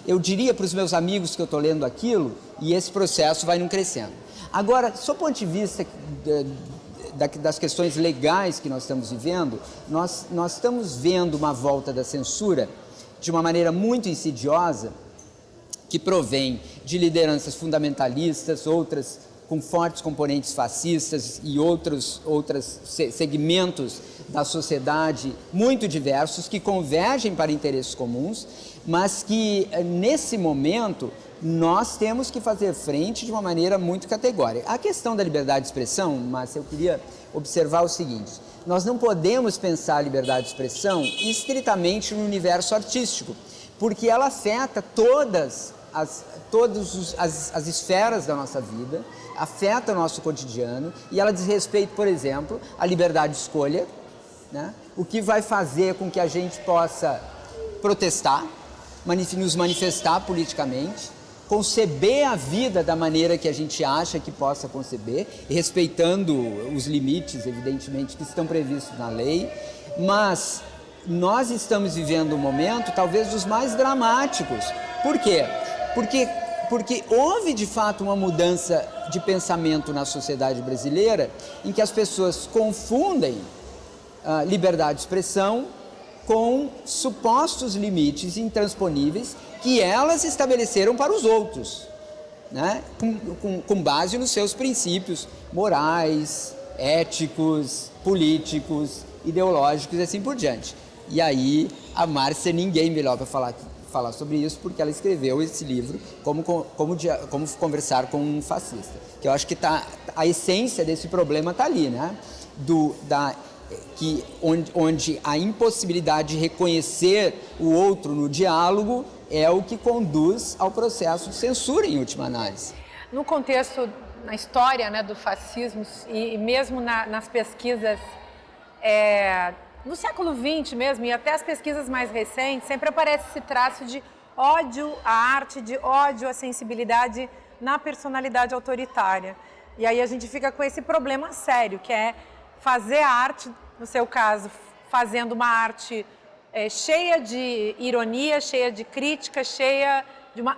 C: Eu diria para os meus amigos que eu estou lendo aquilo? E esse processo vai não crescendo. Agora, sob o ponto de vista das questões legais que nós estamos vivendo, nós estamos vendo uma volta da censura de uma maneira muito insidiosa, que provém de lideranças fundamentalistas, outras com fortes componentes fascistas e outros segmentos da sociedade muito diversos, que convergem para interesses comuns, mas que, nesse momento, nós temos que fazer frente de uma maneira muito categórica. A questão da liberdade de expressão, Márcia, eu queria observar o seguinte: nós não podemos pensar a liberdade de expressão estritamente no universo artístico, porque ela afeta todas as esferas da nossa vida, afeta o nosso cotidiano, e ela diz respeito, por exemplo, à liberdade de escolha, né? O que vai fazer com que a gente possa protestar, nos manifestar politicamente, conceber a vida da maneira que a gente acha que possa conceber, respeitando os limites, evidentemente, que estão previstos na lei, mas nós estamos vivendo um momento talvez dos mais dramáticos. Por quê? Porque houve, de fato, uma mudança de pensamento na sociedade brasileira em que as pessoas confundem liberdade de expressão com supostos limites intransponíveis que elas estabeleceram para os outros. né? Com base nos seus princípios morais, éticos, políticos, ideológicos e assim por diante. E aí a Márcia, ninguém melhor para falar sobre isso, porque ela escreveu esse livro, Como Conversar com um Fascista. Que eu acho que a essência desse problema está ali, né? Onde a impossibilidade de reconhecer o outro no diálogo é o que conduz ao processo de censura, em última análise.
A: No contexto, na história, né, do fascismo e mesmo nas pesquisas no século XX mesmo, e até as pesquisas mais recentes, sempre aparece esse traço de ódio à arte, de ódio à sensibilidade na personalidade autoritária. E aí a gente fica com esse problema sério, que é fazer a arte, no seu caso, fazendo uma arte cheia de ironia, cheia de crítica, cheia de uma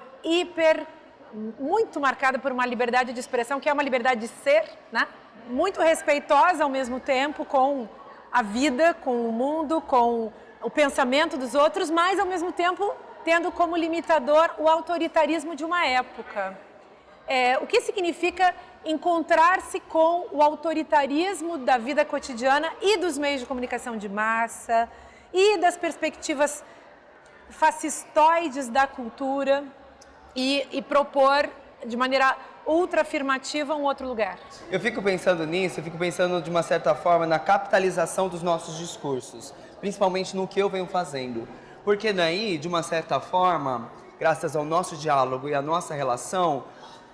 A: muito marcada por uma liberdade de expressão, que é uma liberdade de ser, né? Muito respeitosa ao mesmo tempo com a vida, com o mundo, com o pensamento dos outros, mas ao mesmo tempo tendo como limitador o autoritarismo de uma época. O que significa encontrar-se com o autoritarismo da vida cotidiana e dos meios de comunicação de massa e das perspectivas fascistoides da cultura e propor de maneira ultra afirmativa um outro lugar.
B: Eu fico pensando nisso, eu fico pensando de uma certa forma na capitalização dos nossos discursos, principalmente no que eu venho fazendo. Porque daí, de uma certa forma, graças ao nosso diálogo e à nossa relação,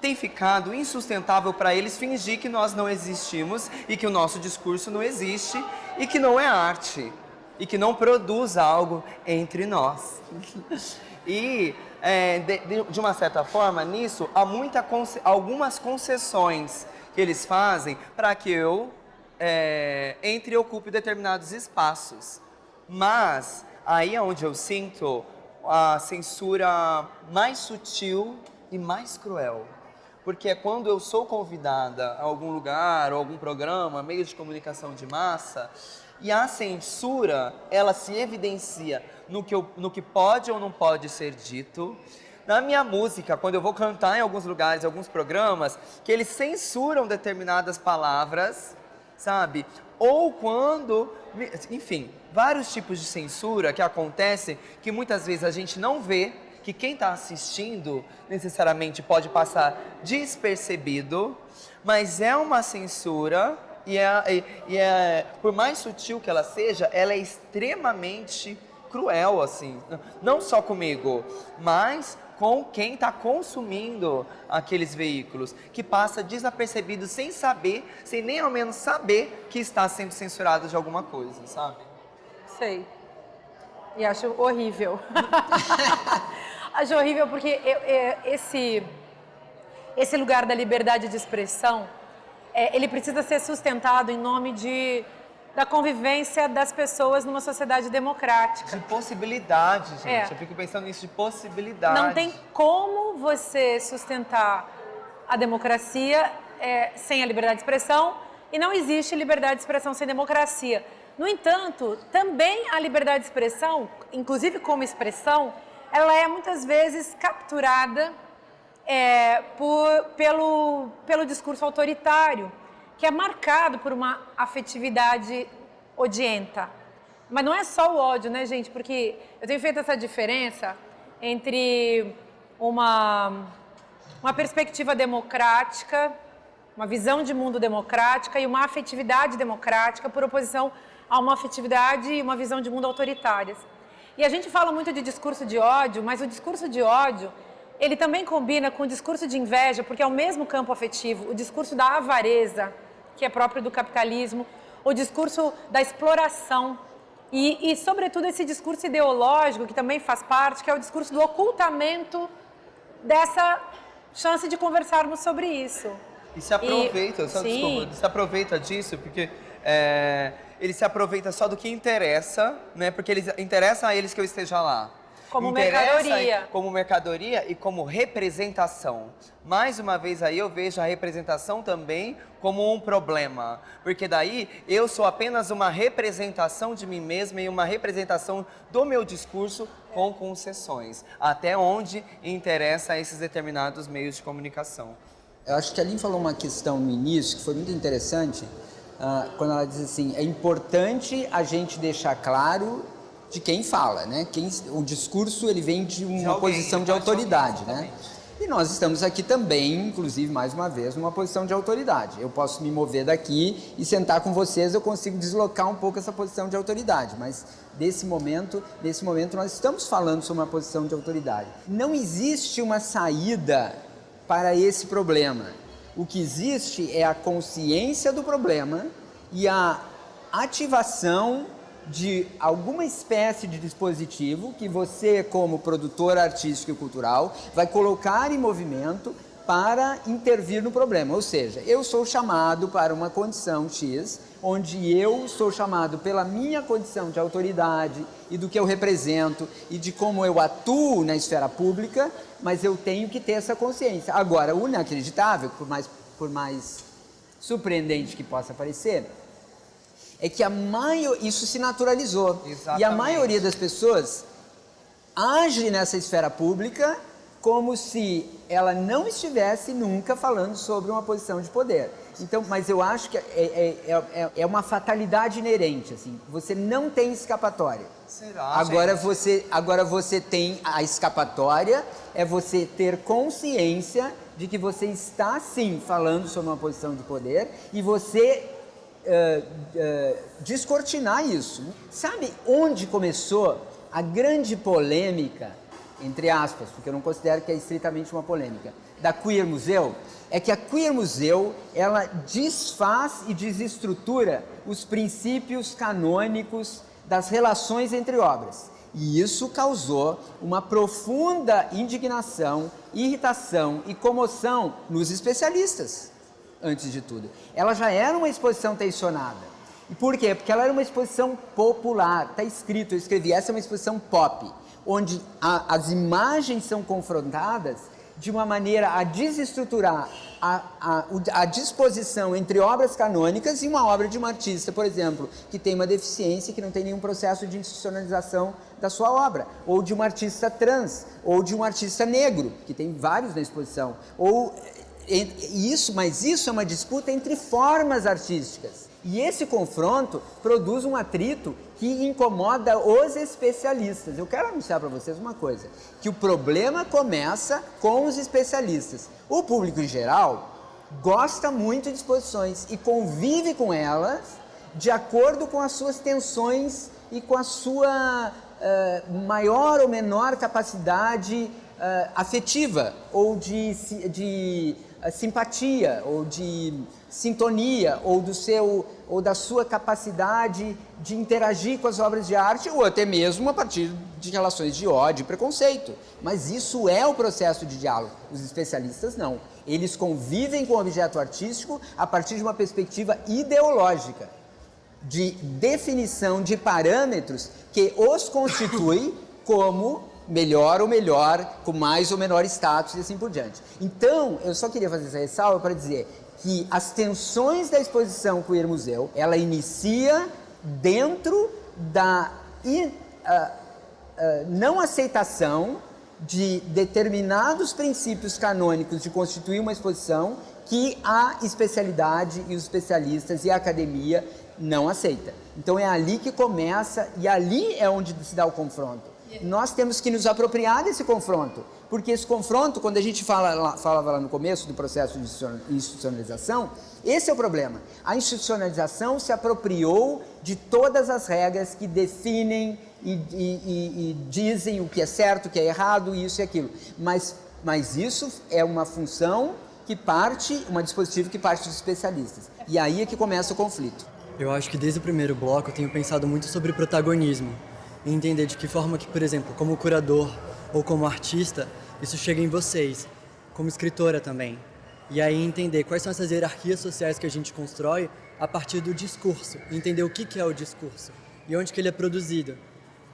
B: tem ficado insustentável para eles fingir que nós não existimos e que o nosso discurso não existe e que não é arte e que não produz algo entre nós. E, de uma certa forma, nisso, há algumas concessões que eles fazem para que eu entre e ocupe determinados espaços. Mas aí é onde eu sinto a censura mais sutil e mais cruel. Porque é quando eu sou convidada a algum lugar, ou algum programa, meio de comunicação de massa, e a censura, ela se evidencia no que pode ou não pode ser dito. Na minha música, quando eu vou cantar em alguns lugares, em alguns programas, que eles censuram determinadas palavras, sabe? Ou quando, enfim, vários tipos de censura que acontecem, que muitas vezes a gente não vê, que quem está assistindo necessariamente pode passar despercebido, mas é uma censura e por mais sutil que ela seja, ela é extremamente cruel, assim, não só comigo, mas com quem está consumindo aqueles veículos, que passa desapercebido sem saber, sem nem ao menos saber que está sendo censurado de alguma coisa, sabe?
A: Sei. E acho horrível. Acho horrível porque esse lugar da liberdade de expressão, ele precisa ser sustentado em nome da convivência das pessoas numa sociedade democrática.
B: De possibilidade, gente. Eu fico pensando nisso, de possibilidade.
A: Não tem como você sustentar a democracia sem a liberdade de expressão, e não existe liberdade de expressão sem democracia. No entanto, também a liberdade de expressão, inclusive como expressão, ela é muitas vezes capturada pelo discurso autoritário, que é marcado por uma afetividade odienta. Mas não é só o ódio, né, gente? Porque eu tenho feito essa diferença entre uma perspectiva democrática, uma visão de mundo democrática e uma afetividade democrática por oposição a uma afetividade e uma visão de mundo autoritárias. E a gente fala muito de discurso de ódio, mas o discurso de ódio, ele também combina com o discurso de inveja, porque é o mesmo campo afetivo, o discurso da avareza, que é próprio do capitalismo, o discurso da exploração e, sobretudo, esse discurso ideológico, que também faz parte, que é o discurso do ocultamento dessa chance de conversarmos sobre isso.
B: E se aproveita, se aproveita disso, porque ele se aproveita só do que interessa, né? Porque interessa a eles que eu esteja lá.
A: Como
B: Interessa
A: mercadoria.
B: como mercadoria e como representação. Mais uma vez aí eu vejo a representação também como um problema, porque daí eu sou apenas uma representação de mim mesma e uma representação do meu discurso com concessões, até onde interessa a esses determinados meios de comunicação.
C: Eu acho que a Aline falou uma questão no início que foi muito interessante, quando ela diz assim, é importante a gente deixar claro de quem fala, né? O discurso ele vem de uma posição de autoridade, né? E nós estamos aqui também, inclusive, mais uma vez, numa posição de autoridade. Eu posso me mover daqui e sentar com vocês, eu consigo deslocar um pouco essa posição de autoridade, mas nesse momento nós estamos falando sobre uma posição de autoridade. Não existe uma saída para esse problema. O que existe é a consciência do problema e a ativação de alguma espécie de dispositivo que você, como produtor artístico e cultural, vai colocar em movimento para intervir no problema. Ou seja, eu sou chamado para uma condição X, onde eu sou chamado pela minha condição de autoridade e do que eu represento e de como eu atuo na esfera pública, mas eu tenho que ter essa consciência. Agora, o inacreditável, por mais surpreendente que possa parecer, é que isso se naturalizou.
B: Exatamente.
C: E a maioria das pessoas age nessa esfera pública como se ela não estivesse nunca falando sobre uma posição de poder. Então, mas eu acho que é uma fatalidade inerente, assim. Você não tem escapatória.
B: Será,
C: Agora você tem a escapatória, é você ter consciência de que você está, sim, falando sobre uma posição de poder e você descortinar isso. Sabe onde começou a grande polêmica, entre aspas, porque eu não considero que é estritamente uma polêmica, da Queer Museu? É que a Queer Museu, ela desfaz e desestrutura os princípios canônicos das relações entre obras. E isso causou uma profunda indignação, irritação e comoção nos especialistas. Antes de tudo. Ela já era uma exposição tensionada. E por quê? Porque ela era uma exposição popular. Está escrito, eu escrevi, essa é uma exposição pop, onde as imagens são confrontadas de uma maneira a desestruturar a disposição entre obras canônicas e uma obra de um artista, por exemplo, que tem uma deficiência, que não tem nenhum processo de institucionalização da sua obra, ou de um artista trans, ou de um artista negro, que tem vários na exposição, mas isso é uma disputa entre formas artísticas. E esse confronto produz um atrito que incomoda os especialistas. Eu quero anunciar para vocês uma coisa, que o problema começa com os especialistas. O público em geral gosta muito de exposições e convive com elas de acordo com as suas tensões e com a sua maior ou menor capacidade afetiva ou de simpatia ou de sintonia ou da sua capacidade de interagir com as obras de arte ou até mesmo a partir de relações de ódio e preconceito. Mas isso é o processo de diálogo. Os especialistas não. Eles convivem com o objeto artístico a partir de uma perspectiva ideológica, de definição de parâmetros que os constituem como melhor ou melhor, com mais ou menor status e assim por diante. Então, eu só queria fazer essa ressalva para dizer que as tensões da exposição Queer Museu, ela inicia dentro da não aceitação de determinados princípios canônicos de constituir uma exposição que a especialidade e os especialistas e a academia não aceita. Então é ali que começa e ali é onde se dá o confronto. Nós temos que nos apropriar desse confronto, porque esse confronto, quando a gente falava lá no começo do processo de institucionalização, esse é o problema. A institucionalização se apropriou de todas as regras que definem e dizem o que é certo, o que é errado, isso e aquilo. Mas isso é uma função que parte, um dispositivo que parte dos especialistas. E aí é que começa o conflito.
F: Eu acho que desde o primeiro bloco eu tenho pensado muito sobre protagonismo. E entender de que forma que, por exemplo, como curador ou como artista, isso chega em vocês, como escritora também. E aí entender quais são essas hierarquias sociais que a gente constrói a partir do discurso, entender o que é o discurso e onde que ele é produzido.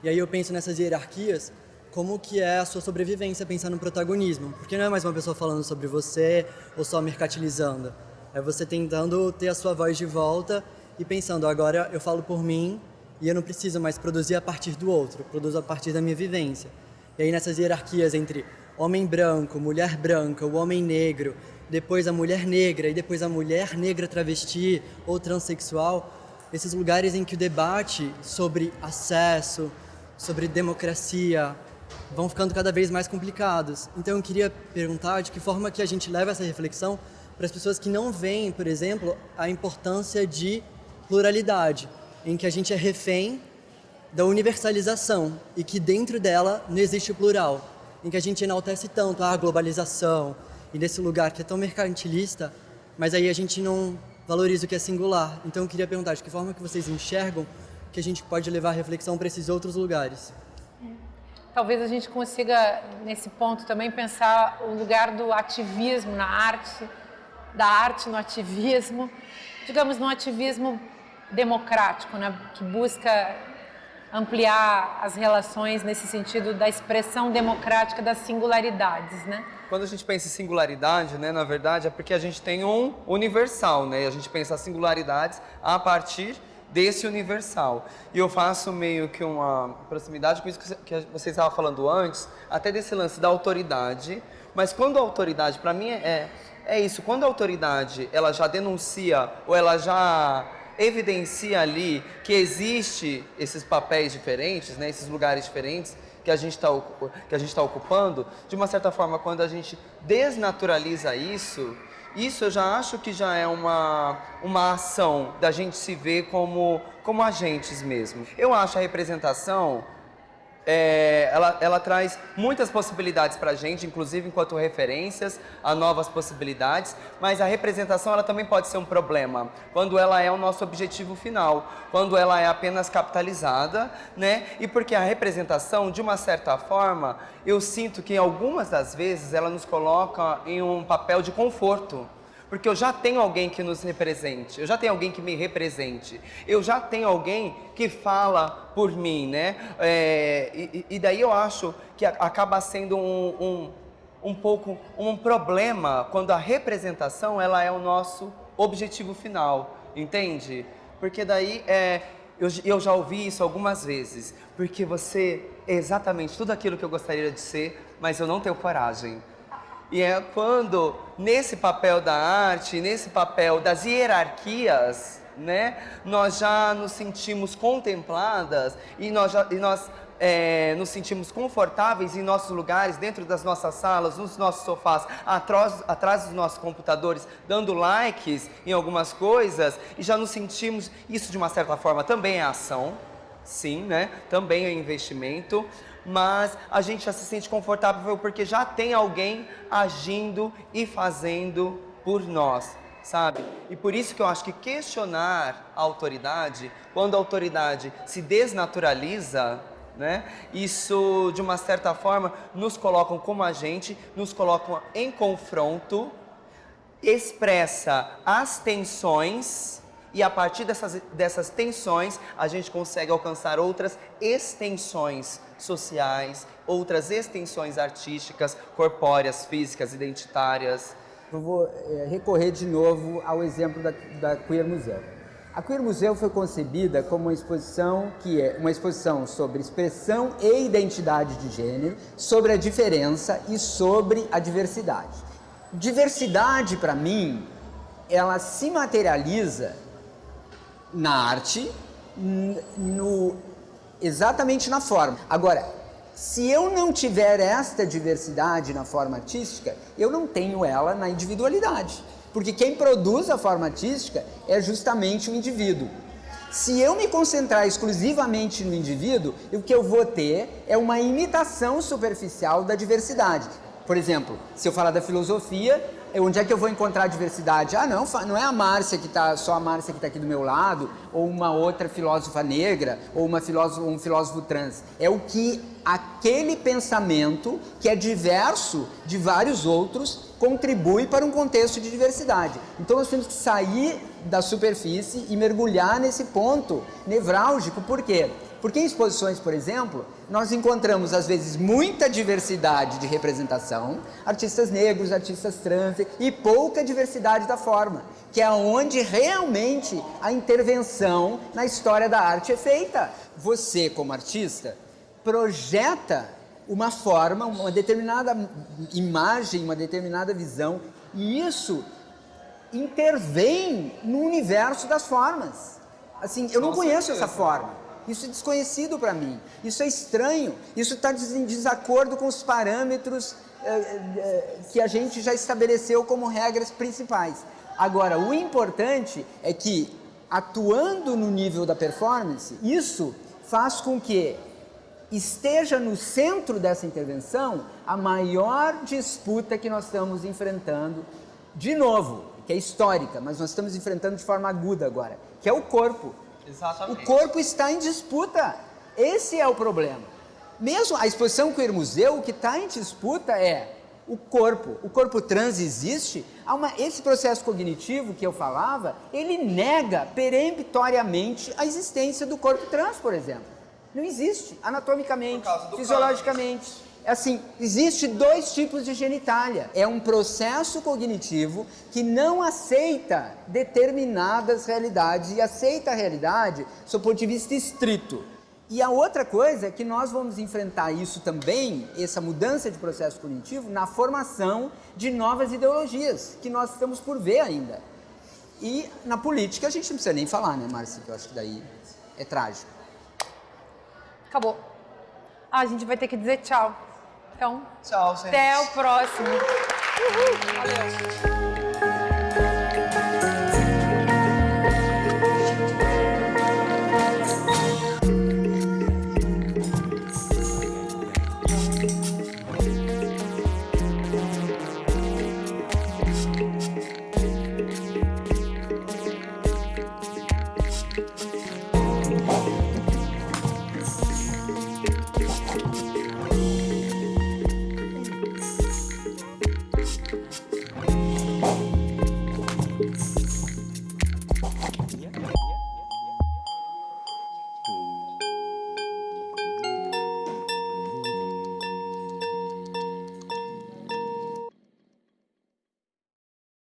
F: E aí eu penso nessas hierarquias como que é a sua sobrevivência pensando no protagonismo. Porque não é mais uma pessoa falando sobre você ou só mercantilizando. É você tentando ter a sua voz de volta e pensando, agora eu falo por mim e eu não preciso mais produzir a partir do outro, produzo a partir da minha vivência. E aí nessas hierarquias entre homem branco, mulher branca, o homem negro, depois a mulher negra e depois a mulher negra travesti ou transexual, esses lugares em que o debate sobre acesso, sobre democracia, vão ficando cada vez mais complicados. Então eu queria perguntar de que forma que a gente leva essa reflexão para as pessoas que não veem, por exemplo, a importância de pluralidade, em que a gente é refém da universalização e que dentro dela não existe o plural, em que a gente enaltece tanto a globalização e nesse lugar que é tão mercantilista, mas aí a gente não valoriza o que é singular. Então eu queria perguntar de que forma que vocês enxergam que a gente pode levar a reflexão para esses outros lugares.
A: Talvez a gente consiga, nesse ponto, também pensar o lugar do ativismo na arte, da arte no ativismo, digamos, no ativismo democrático, né? Que busca ampliar as relações nesse sentido da expressão democrática das singularidades, né?
B: Quando a gente pensa em singularidade, né, na verdade, é porque a gente tem um universal, né? A gente pensa as singularidades a partir desse universal. E eu faço meio que uma proximidade com isso que você estava falando antes, até desse lance da autoridade. Mas quando a autoridade, para mim, é isso. Quando a autoridade, ela já denuncia ou ela já evidencia ali que existe esses papéis diferentes, né, esses lugares diferentes que a gente está ocupando, de uma certa forma, quando a gente desnaturaliza isso eu já acho que já é uma ação da gente se ver como agentes mesmo. Eu acho a representação, ela traz muitas possibilidades para a gente, inclusive enquanto referências a novas possibilidades, mas a representação ela também pode ser um problema, quando ela é o nosso objetivo final, quando ela é apenas capitalizada, né? E porque a representação, de uma certa forma, eu sinto que algumas das vezes ela nos coloca em um papel de conforto. Porque eu já tenho alguém que nos represente, eu já tenho alguém que me represente, eu já tenho alguém que fala por mim, né? E daí eu acho que acaba sendo um pouco um problema quando a representação ela é o nosso objetivo final, entende? Porque daí eu já ouvi isso algumas vezes, porque você é exatamente tudo aquilo que eu gostaria de ser, mas eu não tenho coragem. E é quando, nesse papel da arte, nesse papel das hierarquias, né, nós já nos sentimos contempladas e nós nos sentimos confortáveis em nossos lugares, dentro das nossas salas, nos nossos sofás, atrás dos nossos computadores, dando likes em algumas coisas e já nos sentimos, isso de uma certa forma também é ação, sim, né, também é investimento, mas a gente já se sente confortável porque já tem alguém agindo e fazendo por nós, sabe? E por isso que eu acho que questionar a autoridade, quando a autoridade se desnaturaliza, né? Isso, de uma certa forma, nos colocam como agente, nos colocam em confronto, expressa as tensões. E a partir dessas tensões, a gente consegue alcançar outras extensões sociais, outras extensões artísticas, corpóreas, físicas, identitárias.
C: Eu vou recorrer de novo ao exemplo da Queer Museu. A Queer Museu foi concebida como uma exposição que é uma exposição sobre expressão e identidade de gênero, sobre a diferença e sobre a diversidade. Diversidade, para mim, ela se materializa na arte, exatamente na forma. Agora, se eu não tiver esta diversidade na forma artística, eu não tenho ela na individualidade. Porque quem produz a forma artística é justamente o indivíduo. Se eu me concentrar exclusivamente no indivíduo, o que eu vou ter é uma imitação superficial da diversidade. Por exemplo, se eu falar da filosofia, onde é que eu vou encontrar a diversidade? Ah, não é a Márcia que está, só a Márcia que está aqui do meu lado, ou uma outra filósofa negra, ou um filósofo trans. É o que aquele pensamento, que é diverso de vários outros, contribui para um contexto de diversidade. Então nós temos que sair da superfície e mergulhar nesse ponto nevrálgico. Por quê? Porque em exposições, por exemplo, nós encontramos às vezes muita diversidade de representação, artistas negros, artistas trans, e pouca diversidade da forma, que é onde realmente a intervenção na história da arte é feita. Você, como artista, projeta uma forma, uma determinada imagem, uma determinada visão, e isso intervém no universo das formas. Assim, eu não conheço essa forma. Isso é desconhecido para mim, isso é estranho, isso está em desacordo com os parâmetros que a gente já estabeleceu como regras principais. Agora, o importante é que, atuando no nível da performance, isso faz com que esteja no centro dessa intervenção a maior disputa que nós estamos enfrentando, de novo, que é histórica, mas nós estamos enfrentando de forma aguda agora, que é o corpo.
B: Exatamente.
C: O corpo está em disputa. Esse é o problema. Mesmo a exposição Queer Museu, o que está em disputa é o corpo. O corpo trans existe. Esse processo cognitivo que eu falava, ele nega peremptoriamente a existência do corpo trans, por exemplo. Não existe, anatomicamente, fisiologicamente. Assim, existe 2 tipos de genitália. É um processo cognitivo que não aceita determinadas realidades e aceita a realidade sob o ponto de vista estrito. E a outra coisa é que nós vamos enfrentar isso também, essa mudança de processo cognitivo, na formação de novas ideologias, que nós estamos por ver ainda. E na política a gente não precisa nem falar, né, Márcia? Que eu acho que daí é trágico.
A: Acabou. A gente vai ter que dizer tchau. Então,
B: Tchau, gente.
A: até o próximo. Valeu.